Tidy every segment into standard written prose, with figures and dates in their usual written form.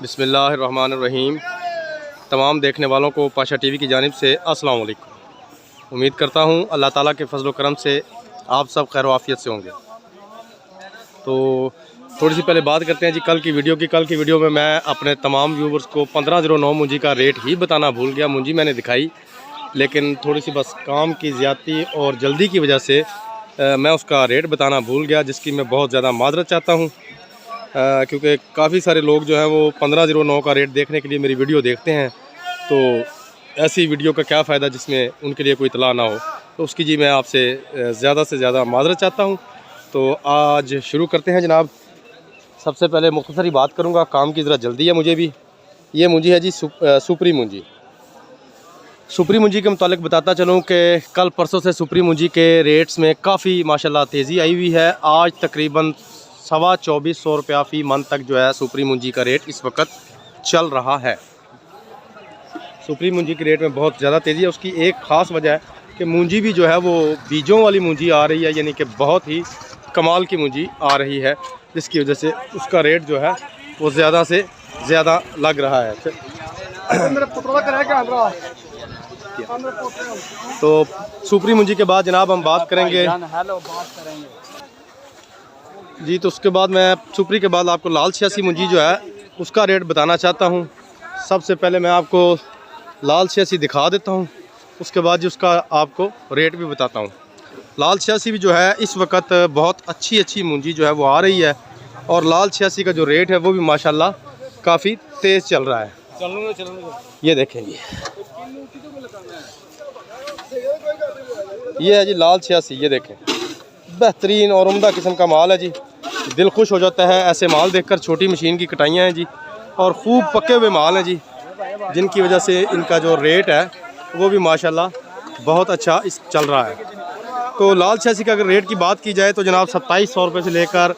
बिस्मिल्लाहिर्रहमानिर्रहीम। तमाम देखने वालों को पाशा टीवी की जानिब से अस्सलाम वालेकुम। उम्मीद करता हूँ अल्लाह ताला के फजल करम से आप सब खैर वाफियत से होंगे। तो थोड़ी सी पहले बात करते हैं जी कल की वीडियो में मैं अपने तमाम व्यूवर्स को 1509 मुंजी का रेट ही बताना भूल गया। मुंजी मैंने दिखाई, लेकिन थोड़ी सी बस काम की ज़्यादती और जल्दी की वजह से मैं उसका रेट बताना भूल गया, जिसकी मैं बहुत ज़्यादा माजरत चाहता हूँ, क्योंकि काफ़ी सारे लोग जो हैं वो 1509 का रेट देखने के लिए मेरी वीडियो देखते हैं। तो ऐसी वीडियो का क्या फ़ायदा जिसमें उनके लिए कोई इतला ना हो। तो उसकी जी मैं आपसे से ज़्यादा माजरत चाहता हूँ। तो आज शुरू करते हैं जनाब। सबसे पहले मुख्तसरी बात करूँगा, काम की ज़रा जल्दी है मुझे भी। ये मुंजी है जी सुपरी मुंजी। सुपरी मुंजी के मुतालिक बताता चलूँ कि कल परसों से सुपरी मुंजी के रेट्स में काफ़ी माशाल्लाह तेज़ी आई हुई है। आज तकरीबन 2400 रुपया फ़ी मन तक जो है सुपरी मुंजी का रेट इस वक्त चल रहा है। सुपरी मुंजी के रेट में बहुत ज़्यादा तेज़ी है। उसकी एक ख़ास वजह है कि मुंजी भी जो है वो बीजों वाली मुंजी आ रही है, यानी कि बहुत ही कमाल की मुंजी आ रही है, जिसकी वजह से उसका रेट जो है वो ज़्यादा से ज़्यादा लग रहा है। तो सुपरी मुंजी के बाद जनाब हम बात करेंगे जी। तो उसके बाद मैं सुपरी के बाद आपको लाल 86 मुंजी जो है उसका रेट बताना चाहता हूँ। सबसे पहले मैं आपको लाल 86 दिखा देता हूँ, उसके बाद जी उसका आपको रेट भी बताता हूँ। लाल 86 भी जो है इस वक्त बहुत अच्छी मुंजी जो है वो आ रही है, और लाल 86 का जो रेट है वो भी माशाल्लाह काफ़ी तेज़ चल रहा है। ये देखेंगे, ये है जी लाल 86। ये देखें, बेहतरीन और उम्दा किस्म का माल है जी। दिल खुश हो जाता है ऐसे माल देखकर। छोटी मशीन की कटाइयाँ हैं जी, और खूब पके हुए माल हैं जी, जिनकी वजह से इनका जो रेट है वो भी माशाल्लाह बहुत अच्छा चल रहा है। तो लाल 86 का अगर रेट की बात की जाए तो जनाब 2700 रुपये से लेकर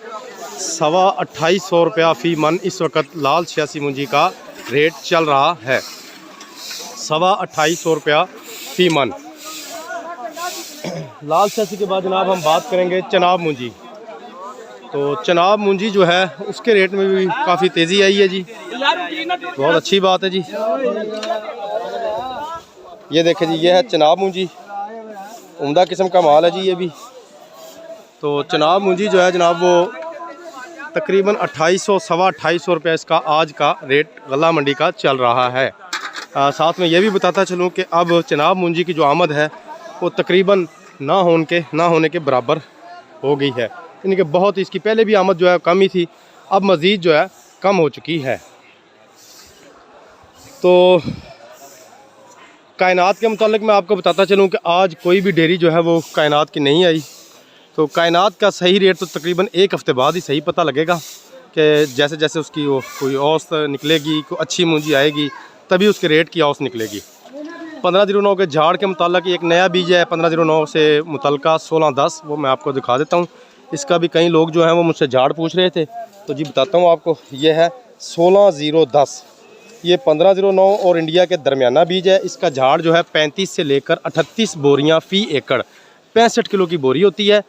2850 रुपया फ़ी मन इस वक्त लाल 86 मुंजी का रेट चल रहा है। 2850 रुपया फ़ी मन। लाल 86 के बाद जनाब हम बात करेंगे चनाब मुंजी। तो चनाब मुंजी जो है उसके रेट में भी काफ़ी तेज़ी आई है जी, बहुत अच्छी बात है जी। ये देखें जी, ये है चनाब मुंजी, उम्दा किस्म का माल है जी ये भी। तो चनाब मुंजी जो है जनाब वो तकरीबन 2800 2850 रुपये इसका आज का रेट गला मंडी का चल रहा है। साथ में ये भी बताता चलूँ कि अब चनाब मुंजी की जो आमद है वो तकरीबन ना होने के बराबर हो गई है, यानी कि बहुत इसकी पहले भी आमद जो है कम ही थी, अब मज़ीद जो है कम हो चुकी है। तो कायनात के मुतालिक मैं आपको बताता चलूँ कि आज कोई भी डेयरी जो है वो कायनात की नहीं आई। तो कायनात का सही रेट तो तकरीबन एक हफ़्ते बाद ही सही पता लगेगा, कि जैसे जैसे उसकी वो कोई औसत निकलेगी, कोई अच्छी मुंजी आएगी, तभी उसके रेट की औसत निकलेगी। 1509 के झाड़ के मुतालिक एक नया बीज है 1509 से मुतलका 1610, वो मैं आपको दिखा देता हूँ। इसका भी कई लोग जो हैं वो मुझसे झाड़ पूछ रहे थे, तो जी बताता हूँ आपको। ये है 16010, ये 1509 और इंडिया के दरमियाना बीज है। इसका झाड़ जो है 35 से लेकर 38 बोरियाँ फ़ी एकड़, 65 किलो की बोरी होती है।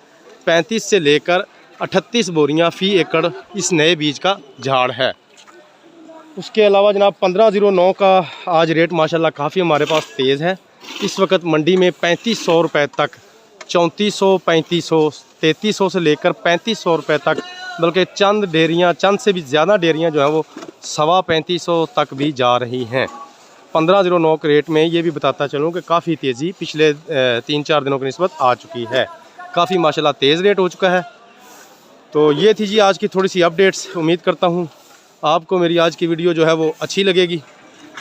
35 से लेकर 38 बोरियाँ फ़ी एकड़ इस नए बीज का झाड़ है। उसके अलावा जनाब 1509 का आज रेट माशाल्लाह काफ़ी हमारे पास तेज़ है। इस वक्त मंडी में 3500 रुपये तक, 3400, 3500, 3300 से लेकर 3500 रुपये तक, बल्कि चंद से भी ज़्यादा डेयरियाँ जो है वो 3500 तक भी जा रही हैं। 1509 के रेट में ये भी बताता चलूँ कि काफ़ी तेज़ी पिछले 3-4 दिनों की निस्बत आ चुकी है। काफ़ी माशाल्लाह तेज़ रेट हो चुका है। तो ये थी जी आज की थोड़ी सी अपडेट्स। उम्मीद करता हूँ आपको मेरी आज की वीडियो जो है वो अच्छी लगेगी।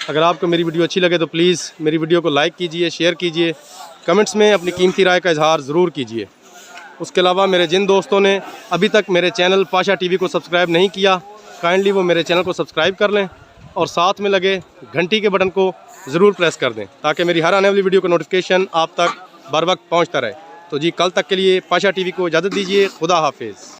अगर आपको मेरी वीडियो अच्छी लगे तो प्लीज़ मेरी वीडियो को लाइक कीजिए, शेयर कीजिए, कमेंट्स में अपनी कीमती राय का इजहार ज़रूर कीजिए। उसके अलावा मेरे जिन दोस्तों ने अभी तक मेरे चैनल पाशा टीवी को सब्सक्राइब नहीं किया, काइंडली वो मेरे चैनल को सब्सक्राइब कर लें, और साथ में लगे घंटी के बटन को ज़रूर प्रेस कर दें, ताकि मेरी हर आने वाली वीडियो का नोटिफिकेशन आप तक बर वक्त पहुँचता रहे। तो जी कल तक के लिए पाशा टीवी को इजाज़त दीजिए। खुदा हाफिज़।